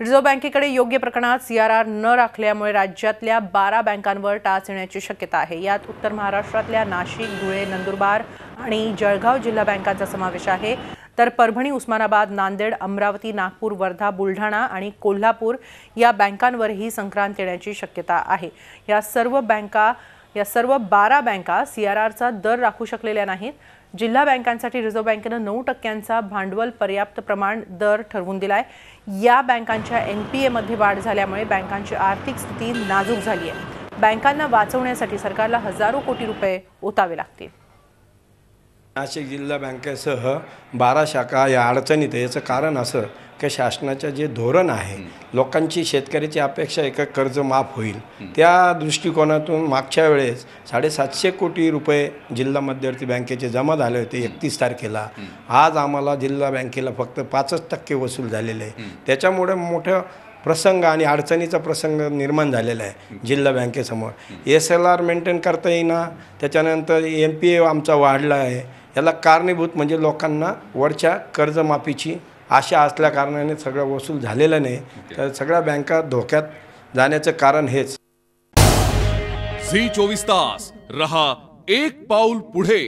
Reserve बँकेकडे योग्य प्रमाणात सीआरआर न राखल्यामुळे राज्यातल्या 12 बँकांवर टाच येण्याची शक्यता आहे। यात उत्तर महाराष्ट्रातल्या नाशिक, धुळे, नंदुरबार आणि जळगाव जिल्हा बँकांचा समावेश आहे। तर परभणी, उस्मानाबाद, नांदेड, अमरावती, नागपूर, वर्धा, बुलढाणा आणि कोल्हापूर या बँकांवरही संक्रांत येण्याची शक्यता आहे। या सर्व 12 बँका सीआरआरचा दर राखू शकलेल्या नाहीत। जिल्हा बँकांसाठी रिझर्व्ह बँकेने 9% भांडवल पर्याप्त प्रमाण दर ठरवून दिलाय। या बँकांच्या एनपीए मध्ये वाढ झाल्यामुळे बँकांची आर्थिक स्थिती नाजूक झाली आहे। बँकांना वाचवण्यासाठी सरकारला हजारो कोटी रुपये ओतावे लागतील। नाशिक जिल्हा बँकेसह 12 शाखा या अडचणीत आहे। याचं कारण असं की शासनाचे जे धोरण आहे, लोकांची शेतकऱ्याची अपेक्षा एक कर्ज माफ होईल, त्या दृष्टिकोनातून मागच्या वेळेस 750 कोटी रुपये जिल्हा मध्यवर्ती बँकेचे जमा झाले होते 31 तारखेला। आज आम्हाला जिल्हा बँकेला फक्त 5% वसूल झालेले आहे। त्याच्यामुळे मोठं प्रसंग आणि अडचणीचा प्रसंग निर्माण झालेला आहे जिल्हा बँकेसमोर। SLR मेंटेन करता येईना, त्याच्यानंतर NPA आमचा वाढला आहे। याला कारणीभूत म्हणजे लोकांना वरच्या कर्जमाफीची आशा असल्या कारणाने सगळं वसूल झालेलं नाही। तर सगळ्या बँका धोक्यात जाण्याचं कारण हेच। झी 24 तास रहा एक पाऊल पुढे।